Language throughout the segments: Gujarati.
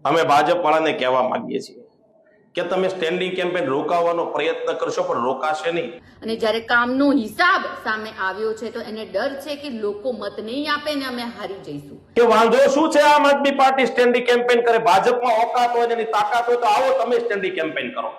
અમે ભાજપ વાળાને કહેવા માંગીએ છીએ કે તમે સ્ટેન્ડિંગ કેમ્પેન રોકાવવાનો પ્રયત્ન કરશો પણ રોકાશે નહીં. અને જ્યારે કામનો હિસાબ સામે આવ્યો છે તો એને ડર છે કે લોકો મત નહીં આપે ને અમે હારી જઈશું. કે વાંધો શું છે આમ આદમી પાર્ટી સ્ટેન્ડિંગ કેમ્પેન કરે, ભાજપમાં ઓકાત હોય એની તાકાત હોય તો આવો તમે સ્ટેન્ડિંગ કેમ્પેન કરો.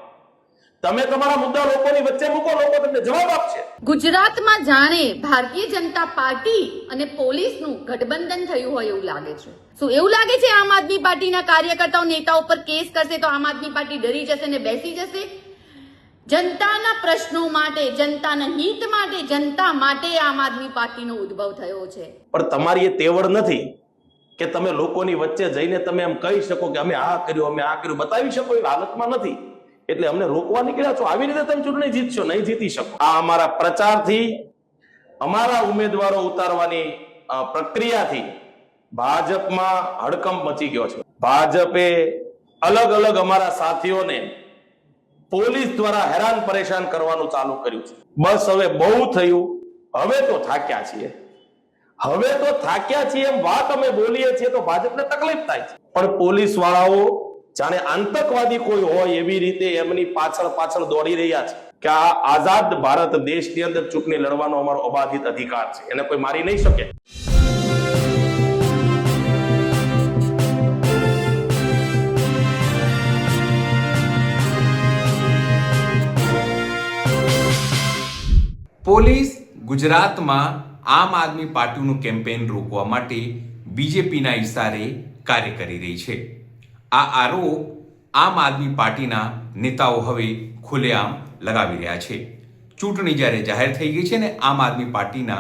તમે તમારા મુદ્દા લોકોની વચ્ચે મૂકો, લોકો તમને જવાબ આપશે. ગુજરાતમાં જાણે ભારતીય જનતા પાર્ટી અને પોલીસનું ગઠબંધન થયું હોય એવું લાગે છે. શું એવું લાગે છે આમ આદમી પાર્ટીના કાર્યકર્તાઓ નેતાઓ પર કેસ કરશે તો આમ આદમી પાર્ટી ડરી જશે ને બેસી જશે? જનતાના પ્રશ્નો માટે, જનતાના હિત માટે, જનતા માટે આમ આદમી પાર્ટીનો ઉદ્ભવ થયો છે. પણ તમારી એ તેવડ નથી કે તમે લોકોની વચ્ચે જઈને તમે એમ કહી શકો કે અમે આ કર્યું, અમે આ કર્યું, બતાવી શકો એ હાલતમાં નથી. એટલે અમને રોકવા નીકળ્યા છો. આવી રીતે તમે ચૂંટણી જીતશો નહીં, જીતી શકો. આ અમારા પ્રચારથી, અમારા ઉમેદવારો ઉતારવાની પ્રક્રિયાથી ભાજપમાં હડકંપ મચી ગયો છે. ભાજપે અલગ અલગ અમારા સાથીઓને પોલીસ દ્વારા હેરાન પરેશાન કરવાનું ચાલુ કર્યું છે. બસ હવે બહુ થયું, હવે તો થાક્યા છીએ, હવે તો થાક્યા છીએ એમ વાત અમે બોલીએ છીએ તો ભાજપને તકલીફ થાય છે. પણ પોલીસ વાળાઓ જાણે આતંકવાદી કોઈ હોય એવી રીતે એમની પાછળ પાછળ દોડી રહ્યા છે કે આ આઝાદ ભારત દેશની અંદર ચૂંટણી લડવાનો અમારો અબાધિત અધિકાર છે, એને કોઈ મારી નહીં શકે. પોલીસ ગુજરાતમાં આમ આદમી પાર્ટીનું કેમ્પેન રોકવા માટે બીજેપીના ઇશારે કાર્ય કરી રહી છે. આ આરોપ આમ આદમી પાર્ટીના નેતાઓ હવે ખુલ્લેઆમ લગાવી રહ્યા છે. ચૂંટણી જ્યારે જાહેર થઈ ગઈ છે ને આમ આદમી પાર્ટીના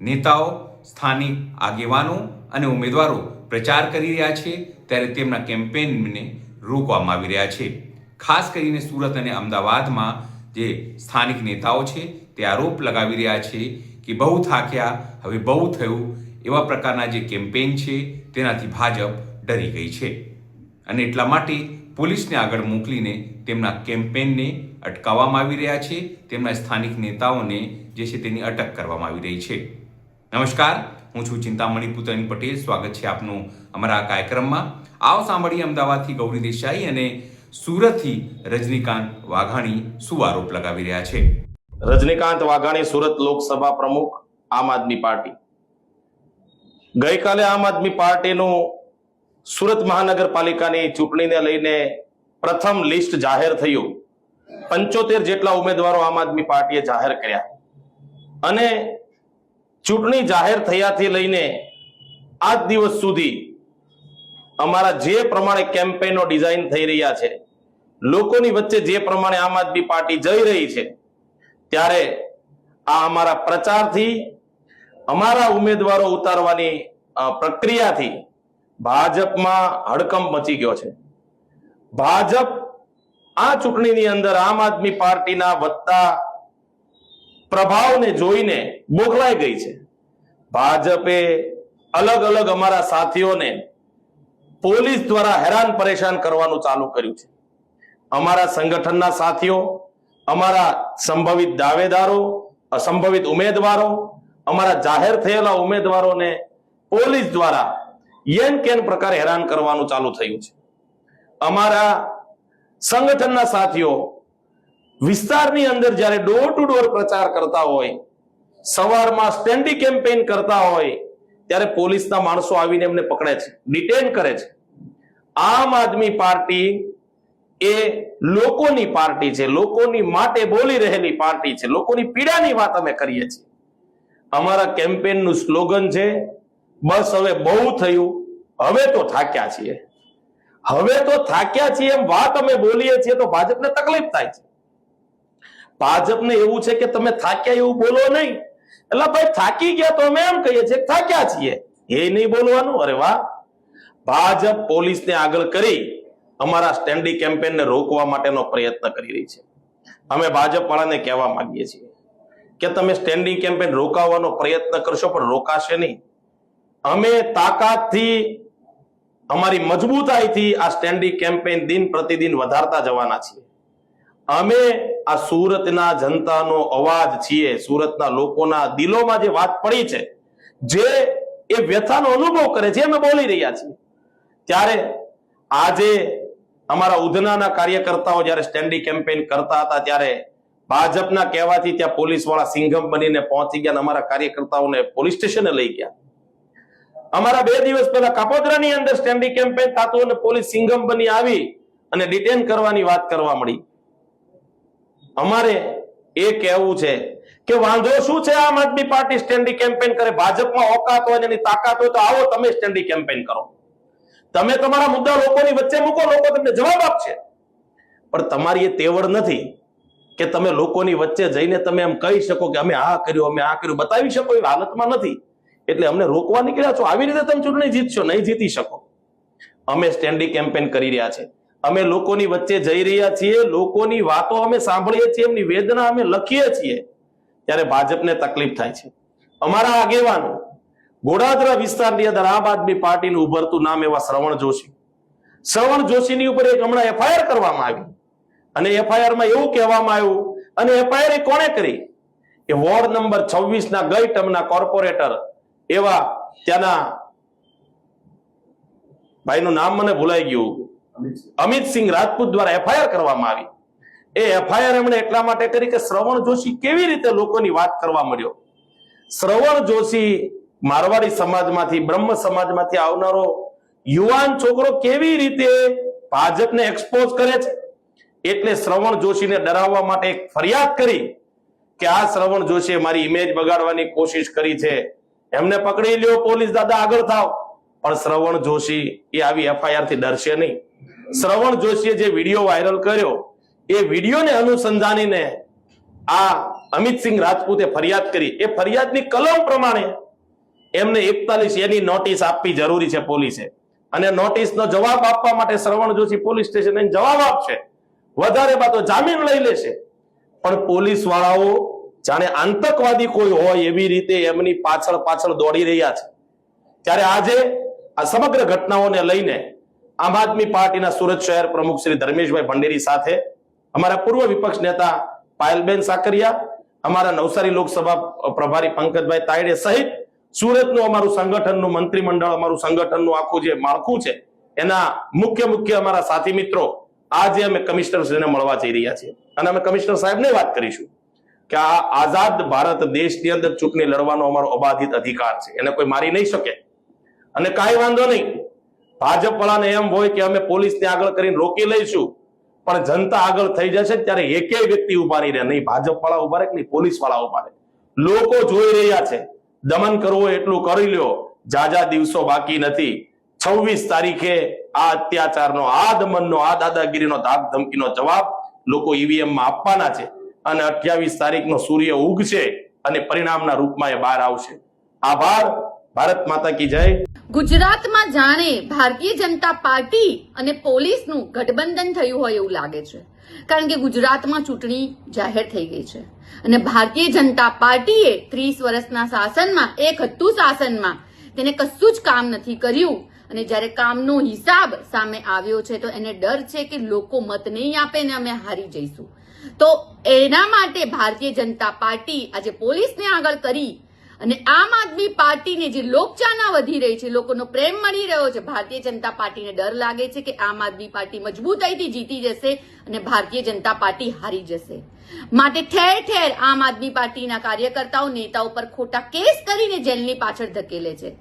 નેતાઓ, સ્થાનિક આગેવાનો અને ઉમેદવારો પ્રચાર કરી રહ્યા છે ત્યારે તેમના કેમ્પેનને રોકવામાં આવી રહ્યા છે. ખાસ કરીને સુરત અને અમદાવાદમાં જે સ્થાનિક નેતાઓ છે તે આરોપ લગાવી રહ્યા છે કે બહુ થાક્યા, હવે બહુ થયું, એવા પ્રકારના જે કેમ્પેન છે તેનાથી ભાજપ ડરી ગઈ છે અને એટલા માટે પોલીસને આગળ મોકલીને તેમના કેમ્પેનને અટકાવવામાં આવી રહ્યા છે. તેમના સ્થાનિક નેતાઓને જે છે તેની અટક કરવામાં આવી રહી છે. નમસ્કાર, હું છું ચિંતામણી પુતણી પટેલ. સ્વાગત છે આપનું અમારા આ કાર્યક્રમમાં. આવો સાંભળીએ અમદાવાદથી ગૌરી દેસાઈ અને સુરતથી રજનીકાંત વાઘાણી શું આરોપ લગાવી રહ્યા છે. રજનીકાંત વાઘાણી, સુરત લોકસભા પ્રમુખ, આમ આદમી પાર્ટી. ગઈકાલે આમ આદમી પાર્ટીનું સુરત મહાનગરપાલિકાની ચૂંટણીને લઈને પ્રથમ લિસ્ટ જાહેર થયું. 75 જેટલા ઉમેદવારો આમ આદમી પાર્ટીએ જાહેર કર્યા અને ચૂંટણી જાહેર થયાથી લઈને આજ દિવસ સુધી અમારા જે પ્રમાણે કેમ્પેનો ડિઝાઇન થઈ રહ્યા છે, લોકોની વચ્ચે જે પ્રમાણે આમ આદમી પાર્ટી જઈ રહી છે, ત્યારે આ અમારા પ્રચારથી, અમારા ઉમેદવારો ઉતારવાની પ્રક્રિયાથી ભાજપમાં હડકંપ મચી ગયો છે. ભાજપ આ ચૂંટણીની અંદર આમ આદમી પાર્ટીના વધતા પ્રભાવને જોઈને બોગલાઈ ગઈ છે. ભાજપે અલગ અલગ અમારા સાથીઓને પોલીસ દ્વારા હેરાન પરેશાન કરવાનું ચાલુ કર્યું છે. અમારા સંગઠનના સાથીઓ, અમારા સંભવિત દાવેદારો, અસંભવિત ઉમેદવારો, અમારા જાહેર થયેલા ઉમેદવારોને પોલીસ દ્વારા યેન કેન પ્રકારે હેરાન કરવાનું ચાલુ થયું છે. અમારા સંગઠનના સાથીઓ વિસ્તારની અંદર જ્યારે ડોર ટુ ડોર પ્રચાર કરતા હોય, સવારમાં સ્ટેન્ડિંગ કેમ્પેન કરતા હોય, ત્યારે પોલીસના માણસો આવીને એમને પકડે છે, ડિટેન કરે છે. આમ આદમી પાર્ટી એ લોકોની પાર્ટી છે, લોકોની માટે બોલી રહેલી પાર્ટી છે, લોકોની પીડાની વાત અમે કરીએ છીએ. અમારા કેમ્પેનનું સ્લોગન છે, બસ હવે બહુ થયું, હવે તો થાક્યા છીએ, હવે તો થાક્યા છીએ એમ વાત અમે બોલીએ છીએ તો ભાજપને તકલીફ થાય છે. ભાજપને એવું છે કે તમે થાક્યા એવું બોલો નહીં. એટલે ભાઈ થાકી ગયા તો અમે એમ કહીએ છીએ થાક્યા છીએ, એ નહીં બોલવાનું. અરે વાહ, ભાજપ પોલીસને આગળ કરી અમારા સ્ટેન્ડિંગ કેમ્પેનને રોકવા માટેનો પ્રયત્ન કરી રહી છે. અમે ભાજપ વાળાને કહેવા માંગીએ છીએ કે તમે સ્ટેન્ડિંગ કેમ્પેન રોકાવવાનો પ્રયત્ન કરશો પણ રોકાશે નહીં. અમે તાકાતથી, અમારી મજબૂતાઈથી આ સ્ટેન્ડિંગ કેમ્પેન દિન પ્રતિદિન વધારતા જવાના છીએ. અમે આ સુરતના જનતાનો અવાજ છીએ, સુરતના લોકોના દિલોમાં જે વાત પડી છે, જે એ વ્યથાનો અનુભવ કરે છે, અમે બોલી રહ્યા છીએ. ત્યારે આજે અમારા ઉધનાના કાર્યકર્તાઓ જ્યારે સ્ટેન્ડિંગ કેમ્પેન કરતા હતા ત્યારે ભાજપના કહેવાથી ત્યાં પોલીસ વાળા સિંઘમ બનીને પહોંચી ગયા અને અમારા કાર્યકર્તાઓને પોલીસ સ્ટેશને લઈ ગયા. અમારા 2 દિવસ પહેલા કાપોદ્રાની અંદર સ્ટેન્ડિંગ કેમ્પેન થતું અને પોલીસ સિંઘમ બની આવી અને ડિટેન કરવાની વાત કરવા મળી. અમારે એ કહેવું છે કે વાંધો શું છે આમ આદમી પાર્ટી સ્ટેન્ડિંગ કેમ્પેન કરે, ભાજપમાં ઓકાત હોય એની તાકાત હોય તો આવો તમે સ્ટેન્ડિંગ કેમ્પેન કરો, તમે તમારા મુદ્દા લોકોની વચ્ચે મૂકો, લોકો તમને જવાબ આપશે. પણ તમારી એ તેવડ નથી કે તમે લોકોની વચ્ચે જઈને તમે એમ કહી શકો કે અમે આ કર્યું, અમે આ કર્યું, બતાવી શકો એવી હાલતમાં નથી. એટલે અમને રોકવા નીકળ્યા છો, આવી રીતે તમે ચૂંટણી જીતશો નહીં, જીતી શકો. અમે સ્ટેન્ડિંગ કેમ્પેન કરી રહ્યા છે, અમે લોકોની વચ્ચે જઈ રહ્યા છીએ, લોકોની વાતો અમે સાંભળીએ છીએ, એમની વેદના અમે લખીએ છીએ, ત્યારે ભાજપને તકલીફ થાય છે. અમારા આગેવાન ગોડાદરા વિસ્તારની અંદર આમ આદમી પાર્ટીનું ઉભરતું નામ એવા શ્રવણ જોશીની ઉપર એક હમણાં એફઆઈઆર કરવામાં આવી અને એફઆઈઆર માં એવું કહેવામાં આવ્યું, અને એફઆઈઆર એ કોણે કરી? એ વોર્ડ નંબર 26 ના ગઈ ટર્મના કોર્પોરેટર એવા ત્યાંના ભાઈનું નામ મને ભૂલાઈ ગયું, અમિતસિંહ રાજપૂત દ્વારા એફઆઈઆર કરવામાં આવી. એ એફઆઈઆર એમણે એટલા માટે કરી કે શ્રવણ જોશી કેવી રીતે લોકોની વાત કરવા મળ્યો. શ્રવણ જોશી મારવાડી સમાજમાંથી, બ્રહ્મ સમાજમાંથી આવનારો યુવાન છોકરો કેવી રીતે ભાજપને એક્સપોઝ કરે છે, એટલે શ્રવણ જોશીને ડરાવવા માટે એક ફરિયાદ કરી કે આ શ્રવણ જોશીએ મારી ઇમેજ બગાડવાની કોશિશ કરી છે, એમને પકડી લ્યો, પોલીસ દાદા આગળ થાવ. પણ શ્રવણ જોશી એ આવી એફઆઈઆર થી ડરશે નહીં. શ્રવણ જોશીએ જે વિડીયો વાયરલ કર્યો એ વિડીયોને અનુસંધાનીને આ અમિતસિંહ રાજપૂતે ફરિયાદ કરી. એ ફરિયાદની કલમ પ્રમાણે એમને 41 એની નોટિસ આપવી જરૂરી છે પોલીસે, અને નોટિસનો જવાબ આપવા માટે શ્રવણ જોશી પોલીસ સ્ટેશને જવાબ આપશે, વધારે બાતો જામીન લઈ લેશે. પણ પોલીસ વાળાઓ જાણે આતંકવાદી કોઈ હોય એવી રીતે એમની પાછળ દોડી રહ્યા છે. ત્યારે આજે આ સમગ્ર ઘટનાઓને લઈને આમ આદમી પાર્ટીના સુરત શહેર પ્રમુખ શ્રી ધર્મેશભાઈ ભંડેરી સાથે અમારા પૂર્વ વિપક્ષ નેતા પાયલબેન સાકરિયા, અમારા નવસારી લોકસભા પ્રભારી પંકજભાઈ તાયડે સહિત સુરતનું અમારું સંગઠનનું મંત્રીમંડળ, અમારું સંગઠનનું આખું જે માળખું છે એના મુખ્ય અમારા સાથી મિત્રો આજે અમે કમિશનર શ્રીને મળવા જઈ રહ્યા છીએ. અને અમે કમિશનર સાહેબને વાત કરીશું કે આ આઝાદ ભારત દેશની અંદર ચૂંટણી લડવાનો અમારો અબાધિત અધિકાર છે, એને કોઈ મારી નહીં શકે. અને કાંઈ વાંધો નહીં, ભાજપ વાળાને એમ હોય કે અમે પોલીસને આગળ કરીને રોકી લઈશું, પણ જનતા આગળ થઈ જશે ત્યારે એકેય વ્યક્તિ ઉભા નહીં રહે, નહીં ભાજપ વાળા ઉભા રહે નહીં પોલીસ વાળા ઉભા રહે. લોકો જોઈ રહ્યા છે, દમન કરવું એટલું કરી લ્યો, જાજા દિવસો બાકી નથી. 26 તારીખે આ અત્યાચારનો, આ દમનનો, આ દાદાગીરીનો, ધાક ધમકીનો જવાબ લોકો ઈવીએમ માં આપવાના છે, અને 28 તારીખનો સૂર્ય ઉગશે અને પરિણામના રૂપમાં એ બહાર આવશે. આભાર. ભારત માતા કી જય. ગુજરાતમાં જાણે ભારતીય જનતા પાર્ટી અને પોલીસનું ગઠબંધન થયું હોય એવું લાગે છે, કારણ કે ગુજરાતમાં ચૂંટણી જાહેર થઈ ગઈ છે અને ભારતીય જનતા પાર્ટીએ 30 વર્ષના શાસનમાં, એક હતું શાસનમાં, તેને કશું જ કામ નથી કર્યું. અને જ્યારે કામનો હિસાબ સામે આવ્યો છે તો એને ડર છે કે લોકો મત નહીં આપે ને અમે હારી જઈશું. તો એના માટે ભારતીય જનતા પાર્ટી આજે પોલીસને આગળ કરી અને આમ આદમી પાર્ટીને જે લોકચાહના વધી રહી છે, લોકોનો પ્રેમ મળી રહ્યો છે, ભારતીય જનતા પાર્ટીને ડર લાગે છે કે આમ આદમી પાર્ટી મજબૂતાઈથી જીતી જશે અને ભારતીય જનતા પાર્ટી હારી જશે. માટે ઠેર ઠેર આમ આદમી પાર્ટીના કાર્યકર્તાઓ, નેતાઓ પર ખોટા કેસ કરીને જેલની પાછળ ધકેલે છે.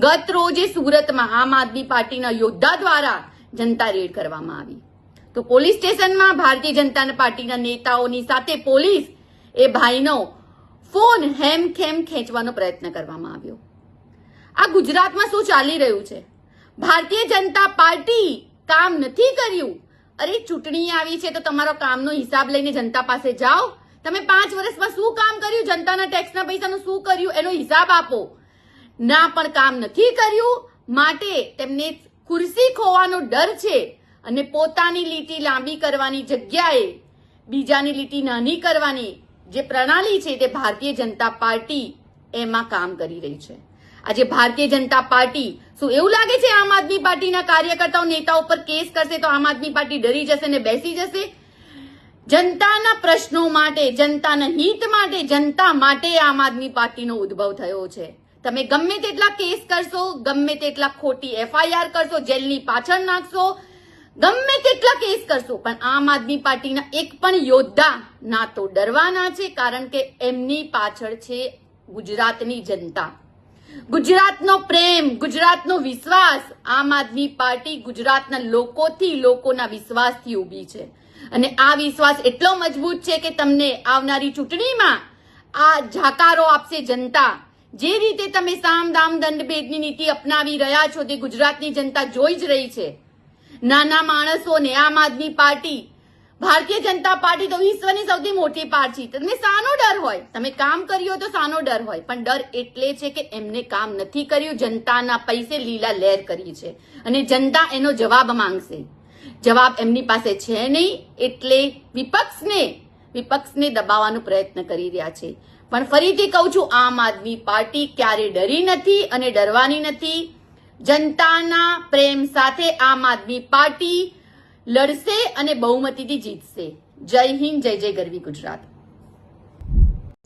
ગત રોજે સુરતમાં આમ આદમી પાર્ટીના યોદ્ધા દ્વારા જનતા રેડ કરવામાં આવી, તો પોલીસ સ્ટેશનમાં ભારતીય જનતા પાર્ટીના નેતાઓની સાથે પોલીસ એ ભાઈનો ફોન હેમખેમ ખેંચવાનો પ્રયત્ન કરવામાં આવ્યો. આ ગુજરાતમાં શું ચાલી રહ્યું છે? ભારતીય જનતા પાર્ટી કામ નથી કર્યું. અરે ચૂંટણી આવી છે તો તમારો કામનો હિસાબ લઈને જનતા પાસે જાઓ. તમે 5 વર્ષમાં શું કામ કર્યું, જનતાના ટેક્સના પૈસાનું શું કર્યું એનો હિસાબ આપો. ના, પણ કામ નથી કર્યું, માટે તેમને ખુરશી ખોવાનો ડર છે અને પોતાની લીટી લાંબી કરવાની જગ્યાએ બીજાની લીટી નાની કરવાની જે પ્રણાલી છે તે ભારતીય જનતા પાર્ટી એમાં કામ કરી રહી છે. આજે ભારતીય જનતા પાર્ટી, શું એવું લાગે છે આમ આદમી પાર્ટીના કાર્યકર્તાઓ, નેતાઓ પર કેસ કરશે તો આમ આદમી પાર્ટી ડરી જશે ને બેસી જશે? જનતાના પ્રશ્નો માટે, જનતાના હિત માટે, જનતા માટે આમ આદમી પાર્ટીનો ઉદ્ભવ થયો છે. તમે ગમે તેટલા કેસ કરશો, ગમે તેટલા ખોટી એફઆઈઆર કરશો, જેલની પાછળ નાખશો, ગમે તેટલા કેસ કરશો પણ આમ આદમી પાર્ટીના એક પણ યોદ્ધા ના તો ડરવાના છે, કારણ કે એમની પાછળ છે ગુજરાતની જનતા, ગુજરાતનો પ્રેમ, ગુજરાતનો વિશ્વાસ. આમ આદમી પાર્ટી ગુજરાતના લોકોથી, લોકોના વિશ્વાસથી ઊભી છે અને આ વિશ્વાસ એટલો મજબૂત છે કે તમને આવનારી ચૂંટણીમાં આ જાકારો આપશે જનતા. જે રીતે તમે સામ દામ દંડ ભેદની નીતિ અપનાવી રહ્યા છો તે ગુજરાતની જનતા જોઈ જ રહી છે. નાના માણસોને આમ આદમી પાર્ટી, ભારતીય જનતા પાર્ટી તો વિશ્વની સૌથી મોટી પાર્ટી. તમને શાનો ડર હોય? તમે કામ કર્યું તો શાનો ડર હોય? પણ ડર એટલે છે કે એમને કામ નથી કર્યું, જનતાના પૈસે લીલા લહેર કરી છે અને જનતા એનો જવાબ માંગશે. જવાબ એમની પાસે છે નહીં, એટલે વિપક્ષને દબાવવાનો પ્રયત્ન કરી રહ્યા છે. પણ ફરીથી કહું છું, આમ આદમી પાર્ટી ક્યારે ડરી નથી અને ડરવાની નથી. જનતાના પ્રેમ સાથે આમ આદમી પાર્ટી લડશે અને બહુમતીથી જીતશે. જય હિન્દ, જય જય ગરવી ગુજરાત.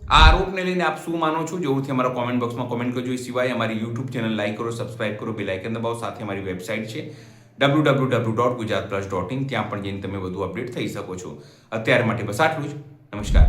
આ આરોપને લઈને આપ શું માનો છો? જરૂરથી અમારા કોમેન્ટ બોક્સમાં કોમેન્ટ કરજો. એ સિવાય અમારી યુટ્યુબ ચેનલ લાઈક કરો, સબસ્ક્રાઇબ કરો, બેલ આઇકન દબાવો. સાથે અમારી વેબસાઇટ છે www.gujaratplus.in, ત્યાં પણ જઈને તમે વધુ અપડેટ થઈ શકો છો. અત્યાર માટે બસ આટલું જ. નમસ્કાર.